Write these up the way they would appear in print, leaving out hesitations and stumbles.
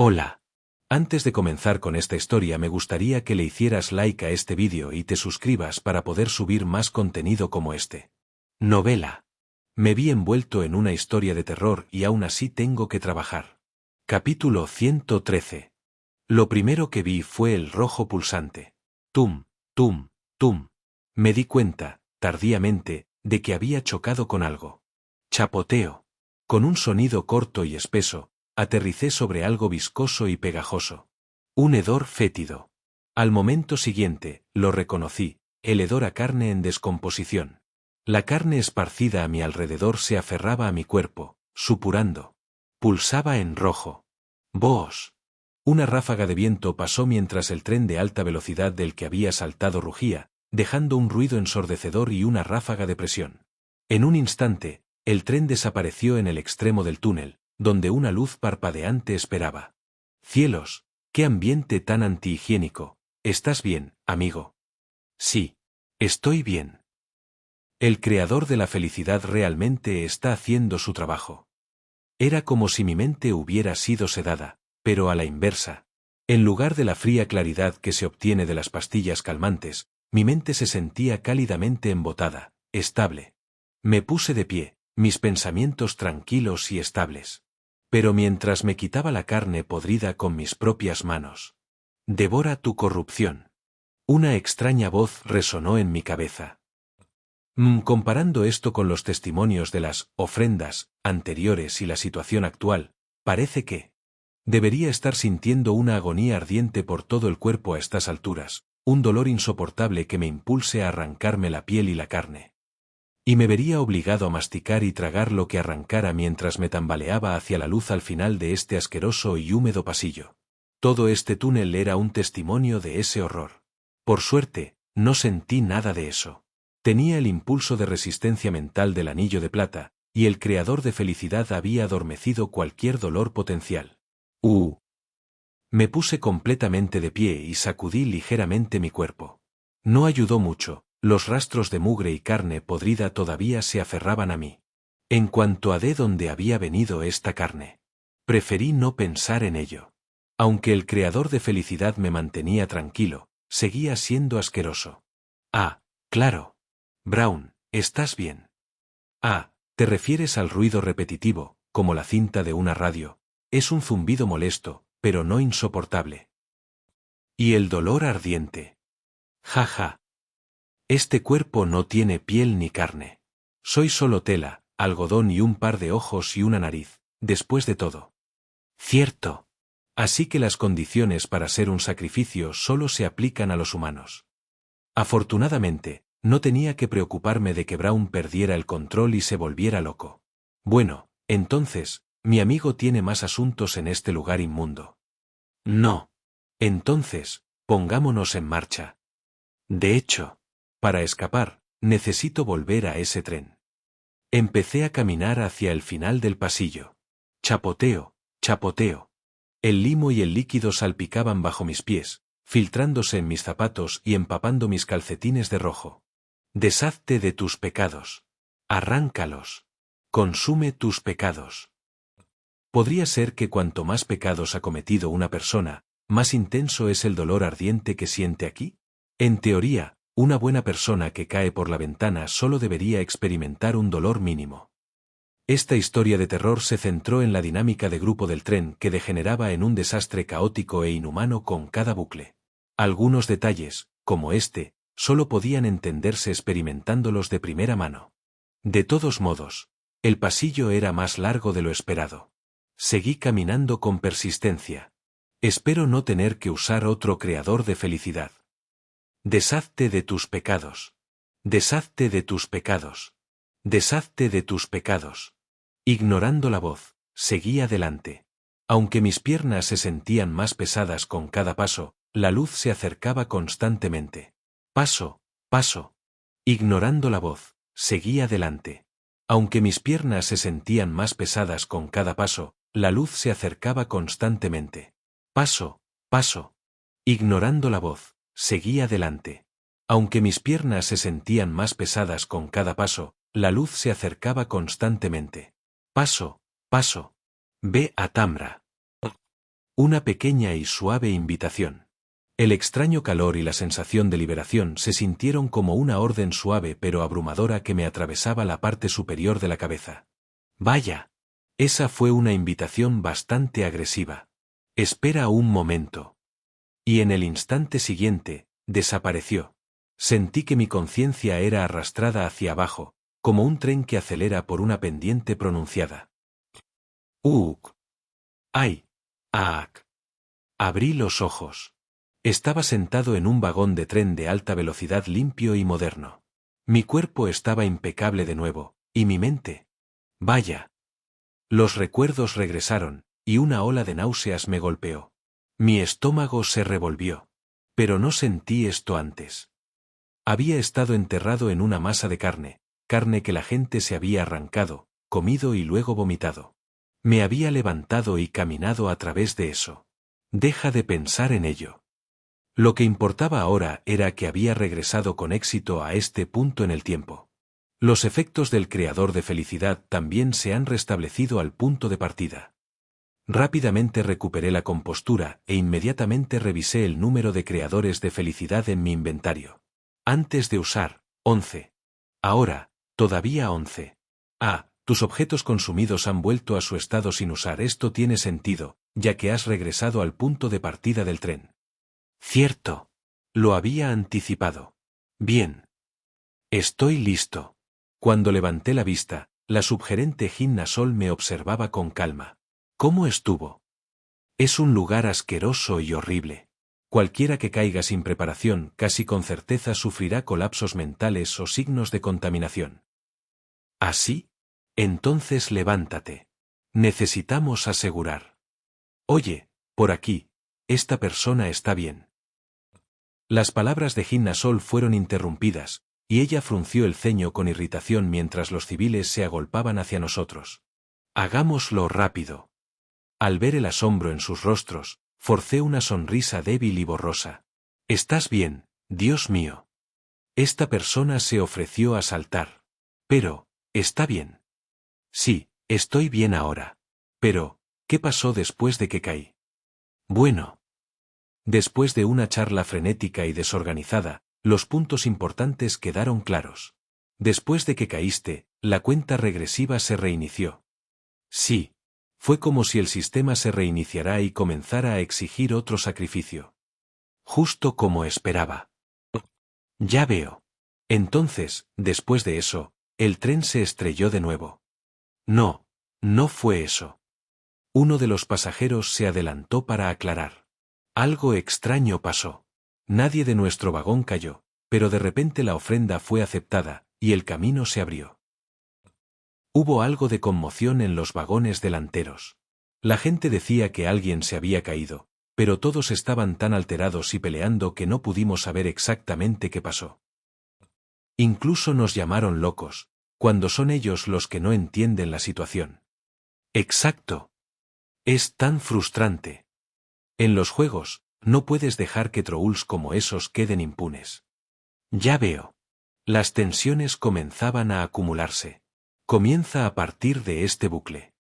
Hola. Antes de comenzar con esta historia me gustaría que le hicieras like a este vídeo y te suscribas para poder subir más contenido como este. Novela. Me vi envuelto en una historia de terror y aún así tengo que trabajar. Capítulo 113. Lo primero que vi fue el rojo pulsante. Tum, tum, tum. Me di cuenta, tardíamente, de que había chocado con algo. Chapoteo. Con un sonido corto y espeso, aterricé sobre algo viscoso y pegajoso. Un hedor fétido. Al momento siguiente, lo reconocí, el hedor a carne en descomposición. La carne esparcida a mi alrededor se aferraba a mi cuerpo, supurando. Pulsaba en rojo. ¡Boos! Una ráfaga de viento pasó mientras el tren de alta velocidad del que había saltado rugía, dejando un ruido ensordecedor y una ráfaga de presión. En un instante, el tren desapareció en el extremo del túnel, donde una luz parpadeante esperaba. ¡Cielos! ¡Qué ambiente tan antihigiénico! ¿Estás bien, amigo? Sí. Estoy bien. El creador de la felicidad realmente está haciendo su trabajo. Era como si mi mente hubiera sido sedada, pero a la inversa. En lugar de la fría claridad que se obtiene de las pastillas calmantes, mi mente se sentía cálidamente embotada, estable. Me puse de pie, mis pensamientos tranquilos y estables. Pero mientras me quitaba la carne podrida con mis propias manos. Devora tu corrupción. Una extraña voz resonó en mi cabeza. Comparando esto con los testimonios de las ofrendas anteriores y la situación actual, parece que debería estar sintiendo una agonía ardiente por todo el cuerpo a estas alturas, un dolor insoportable que me impulse a arrancarme la piel y la carne. Y me vería obligado a masticar y tragar lo que arrancara mientras me tambaleaba hacia la luz al final de este asqueroso y húmedo pasillo. Todo este túnel era un testimonio de ese horror. Por suerte, no sentí nada de eso. Tenía el impulso de resistencia mental del anillo de plata, y el creador de felicidad había adormecido cualquier dolor potencial. Me puse completamente de pie y sacudí ligeramente mi cuerpo. No ayudó mucho, los rastros de mugre y carne podrida todavía se aferraban a mí. En cuanto a de dónde había venido esta carne, preferí no pensar en ello. Aunque el creador de felicidad me mantenía tranquilo, seguía siendo asqueroso. Ah, claro. Brown, ¿estás bien? Ah, te refieres al ruido repetitivo, como la cinta de una radio. Es un zumbido molesto, pero no insoportable. Y el dolor ardiente. Jaja. Este cuerpo no tiene piel ni carne. Soy solo tela, algodón y un par de ojos y una nariz, después de todo. Cierto. Así que las condiciones para ser un sacrificio solo se aplican a los humanos. Afortunadamente, no tenía que preocuparme de que Brown perdiera el control y se volviera loco. Bueno, entonces, mi amigo tiene más asuntos en este lugar inmundo. No. Entonces, pongámonos en marcha. De hecho, para escapar, necesito volver a ese tren. Empecé a caminar hacia el final del pasillo. Chapoteo, chapoteo. El limo y el líquido salpicaban bajo mis pies, filtrándose en mis zapatos y empapando mis calcetines de rojo. Deshazte de tus pecados. Arráncalos. Consume tus pecados. Podría ser que cuanto más pecados ha cometido una persona, más intenso es el dolor ardiente que siente aquí. En teoría, una buena persona que cae por la ventana solo debería experimentar un dolor mínimo. Esta historia de terror se centró en la dinámica de grupo del tren que degeneraba en un desastre caótico e inhumano con cada bucle. Algunos detalles, como este, solo podían entenderse experimentándolos de primera mano. De todos modos, el pasillo era más largo de lo esperado. Seguí caminando con persistencia. Espero no tener que usar otro creador de felicidad. Deshazte de tus pecados. Deshazte de tus pecados. Deshazte de tus pecados. Ignorando la voz, seguí adelante. Aunque mis piernas se sentían más pesadas con cada paso, la luz se acercaba constantemente. Paso, paso. Ignorando la voz, seguí adelante. Aunque mis piernas se sentían más pesadas con cada paso, la luz se acercaba constantemente. Paso, paso. Ignorando la voz, seguí adelante. Aunque mis piernas se sentían más pesadas con cada paso, la luz se acercaba constantemente. Paso, paso. Ve a Tamra. Una pequeña y suave invitación. El extraño calor y la sensación de liberación se sintieron como una orden suave pero abrumadora que me atravesaba la parte superior de la cabeza. Vaya. Esa fue una invitación bastante agresiva. Espera un momento. Y en el instante siguiente, desapareció. Sentí que mi conciencia era arrastrada hacia abajo, como un tren que acelera por una pendiente pronunciada. ¡Uk! ¡Ay! ¡Aak! Abrí los ojos. Estaba sentado en un vagón de tren de alta velocidad limpio y moderno. Mi cuerpo estaba impecable de nuevo, y mi mente. Vaya. Los recuerdos regresaron, y una ola de náuseas me golpeó. Mi estómago se revolvió. Pero no sentí esto antes. Había estado enterrado en una masa de carne, carne que la gente se había arrancado, comido y luego vomitado. Me había levantado y caminado a través de eso. Deja de pensar en ello. Lo que importaba ahora era que había regresado con éxito a este punto en el tiempo. Los efectos del creador de felicidad también se han restablecido al punto de partida. Rápidamente recuperé la compostura e inmediatamente revisé el número de creadores de felicidad en mi inventario. Antes de usar, 11. Ahora, todavía 11. Tus objetos consumidos han vuelto a su estado sin usar. Esto tiene sentido, ya que has regresado al punto de partida del tren. Cierto. Lo había anticipado. Bien. Estoy listo. Cuando levanté la vista, la subgerente Hinna Sol me observaba con calma. ¿Cómo estuvo? Es un lugar asqueroso y horrible. Cualquiera que caiga sin preparación casi con certeza sufrirá colapsos mentales o signos de contaminación. ¿Así? Entonces levántate. Necesitamos asegurar. Oye, por aquí, esta persona está bien. Las palabras de Hinna Sol fueron interrumpidas, y ella frunció el ceño con irritación mientras los civiles se agolpaban hacia nosotros. Hagámoslo rápido. Al ver el asombro en sus rostros, forcé una sonrisa débil y borrosa. ¿Estás bien, Dios mío? Esta persona se ofreció a saltar. Pero, ¿está bien? Sí, estoy bien ahora. Pero, ¿qué pasó después de que caí? Bueno. Después de una charla frenética y desorganizada, los puntos importantes quedaron claros. Después de que caíste, la cuenta regresiva se reinició. Sí. Fue como si el sistema se reiniciara y comenzara a exigir otro sacrificio. Justo como esperaba. Ya veo. Entonces, después de eso, el tren se estrelló de nuevo. No, no fue eso. Uno de los pasajeros se adelantó para aclarar. Algo extraño pasó. Nadie de nuestro vagón cayó, pero de repente la ofrenda fue aceptada, y el camino se abrió. Hubo algo de conmoción en los vagones delanteros. La gente decía que alguien se había caído, pero todos estaban tan alterados y peleando que no pudimos saber exactamente qué pasó. Incluso nos llamaron locos, cuando son ellos los que no entienden la situación. Exacto. Es tan frustrante. En los juegos, no puedes dejar que trolls como esos queden impunes. Ya veo. Las tensiones comenzaban a acumularse. Comienza a partir de este bucle.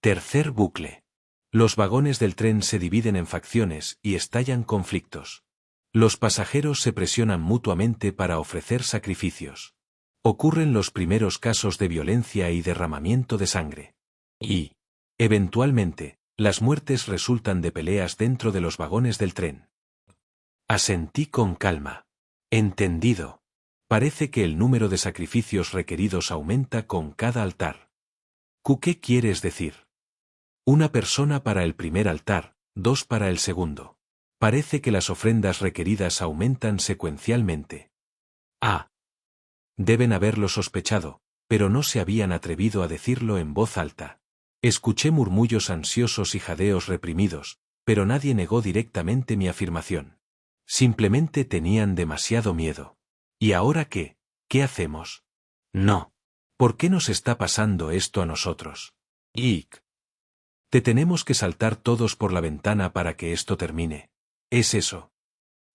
Tercer bucle. Los vagones del tren se dividen en facciones y estallan conflictos. Los pasajeros se presionan mutuamente para ofrecer sacrificios. Ocurren los primeros casos de violencia y derramamiento de sangre. Y, eventualmente, las muertes resultan de peleas dentro de los vagones del tren. Asentí con calma. Entendido. Parece que el número de sacrificios requeridos aumenta con cada altar. ¿Qué quieres decir? Una persona para el primer altar, 2 para el segundo. Parece que las ofrendas requeridas aumentan secuencialmente. Deben haberlo sospechado, pero no se habían atrevido a decirlo en voz alta. Escuché murmullos ansiosos y jadeos reprimidos, pero nadie negó directamente mi afirmación. Simplemente tenían demasiado miedo. ¿Y ahora qué? ¿Qué hacemos? No. ¿Por qué nos está pasando esto a nosotros? Te tenemos que saltar todos por la ventana para que esto termine. Es eso.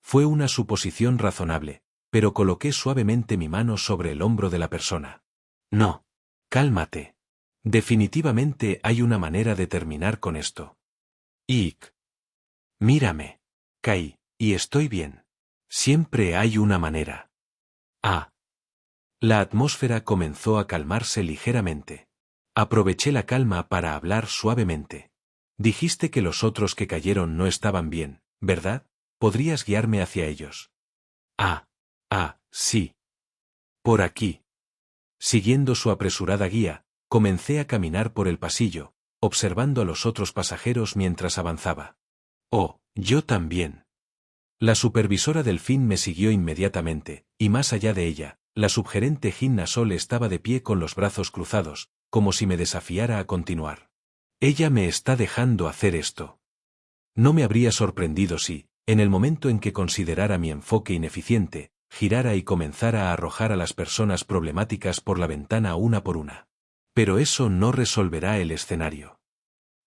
Fue una suposición razonable, pero coloqué suavemente mi mano sobre el hombro de la persona. No. Cálmate. Definitivamente hay una manera de terminar con esto. Mírame. Caí, y estoy bien. Siempre hay una manera. Ah. La atmósfera comenzó a calmarse ligeramente. Aproveché la calma para hablar suavemente. Dijiste que los otros que cayeron no estaban bien, ¿verdad? ¿Podrías guiarme hacia ellos? Sí. Por aquí. Siguiendo su apresurada guía, comencé a caminar por el pasillo, observando a los otros pasajeros mientras avanzaba. Oh, yo también. La supervisora Delfín me siguió inmediatamente, y más allá de ella, la subgerente Ginna Sol estaba de pie con los brazos cruzados, como si me desafiara a continuar. Ella me está dejando hacer esto. No me habría sorprendido si, en el momento en que considerara mi enfoque ineficiente, girara y comenzara a arrojar a las personas problemáticas por la ventana una por una. Pero eso no resolverá el escenario.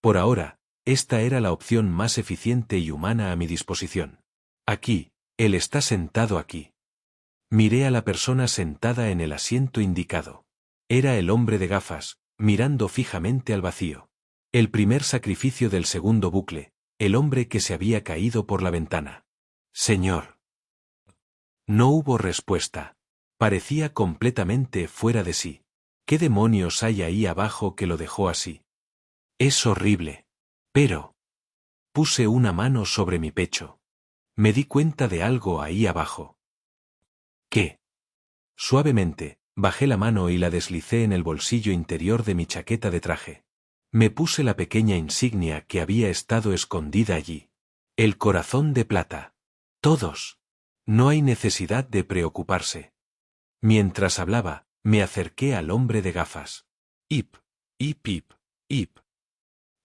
Por ahora, esta era la opción más eficiente y humana a mi disposición. Aquí, él está sentado aquí. Miré a la persona sentada en el asiento indicado. Era el hombre de gafas, mirando fijamente al vacío. El primer sacrificio del segundo bucle, el hombre que se había caído por la ventana. Señor. No hubo respuesta. Parecía completamente fuera de sí. ¿Qué demonios hay ahí abajo que lo dejó así? Es horrible. Pero... Puse una mano sobre mi pecho. Me di cuenta de algo ahí abajo. ¿Qué? Suavemente, bajé la mano y la deslicé en el bolsillo interior de mi chaqueta de traje. Me puse la pequeña insignia que había estado escondida allí. El corazón de plata. Todos. No hay necesidad de preocuparse. Mientras hablaba, me acerqué al hombre de gafas. Ip, ip, ip, ip.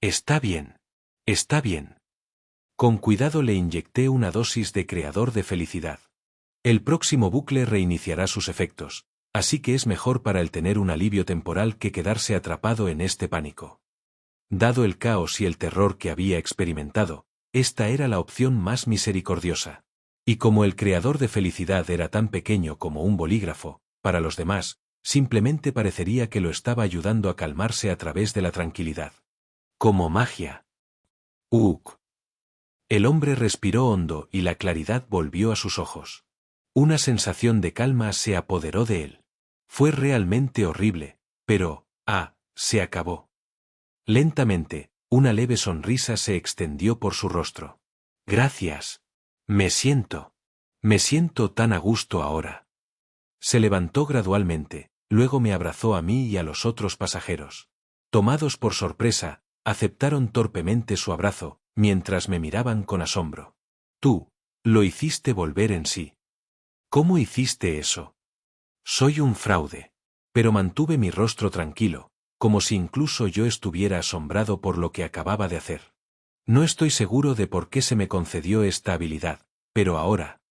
Está bien. Está bien. Con cuidado le inyecté una dosis de creador de felicidad. El próximo bucle reiniciará sus efectos, así que es mejor para él tener un alivio temporal que quedarse atrapado en este pánico. Dado el caos y el terror que había experimentado, esta era la opción más misericordiosa. Y como el creador de felicidad era tan pequeño como un bolígrafo, para los demás, simplemente parecería que lo estaba ayudando a calmarse a través de la tranquilidad. Como magia. El hombre respiró hondo y la claridad volvió a sus ojos. Una sensación de calma se apoderó de él. Fue realmente horrible, pero, se acabó. Lentamente, una leve sonrisa se extendió por su rostro. Gracias. Me siento tan a gusto ahora. Se levantó gradualmente, luego me abrazó a mí y a los otros pasajeros. Tomados por sorpresa, aceptaron torpemente su abrazo, mientras me miraban con asombro. Tú, lo hiciste volver en sí. ¿Cómo hiciste eso? Soy un fraude. Pero mantuve mi rostro tranquilo, como si incluso yo estuviera asombrado por lo que acababa de hacer. No estoy seguro de por qué se me concedió esta habilidad, pero ahora.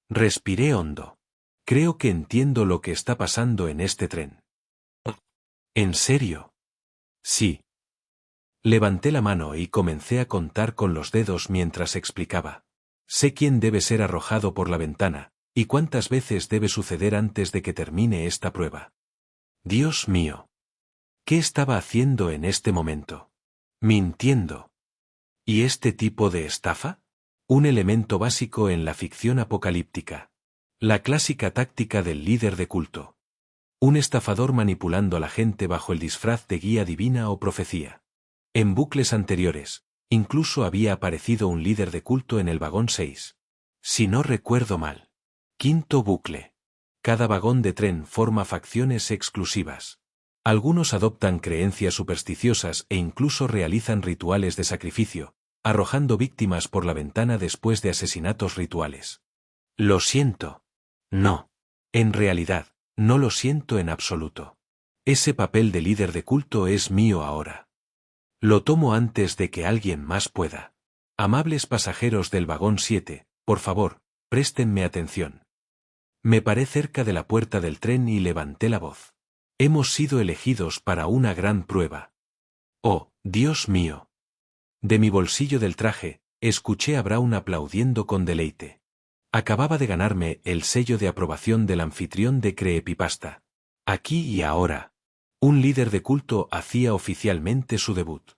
Respiré hondo. Creo que entiendo lo que está pasando en este tren. ¿En serio? Sí. Levanté la mano y comencé a contar con los dedos mientras explicaba. Sé quién debe ser arrojado por la ventana, y cuántas veces debe suceder antes de que termine esta prueba. Dios mío. ¿Qué estaba haciendo en este momento? Mintiendo. ¿Y este tipo de estafa? Un elemento básico en la ficción apocalíptica. La clásica táctica del líder de culto. Un estafador manipulando a la gente bajo el disfraz de guía divina o profecía. En bucles anteriores, incluso había aparecido un líder de culto en el vagón 6. Si no recuerdo mal. Quinto bucle. Cada vagón de tren forma facciones exclusivas. Algunos adoptan creencias supersticiosas e incluso realizan rituales de sacrificio, arrojando víctimas por la ventana después de asesinatos rituales. Lo siento. No. En realidad, no lo siento en absoluto. Ese papel de líder de culto es mío ahora. Lo tomo antes de que alguien más pueda. Amables pasajeros del vagón 7, por favor, préstenme atención. Me paré cerca de la puerta del tren y levanté la voz. Hemos sido elegidos para una gran prueba. Oh, Dios mío. De mi bolsillo del traje, escuché a Brown aplaudiendo con deleite. Acababa de ganarme el sello de aprobación del anfitrión de Creepypasta. Aquí y ahora. Un líder de culto hacía oficialmente su debut.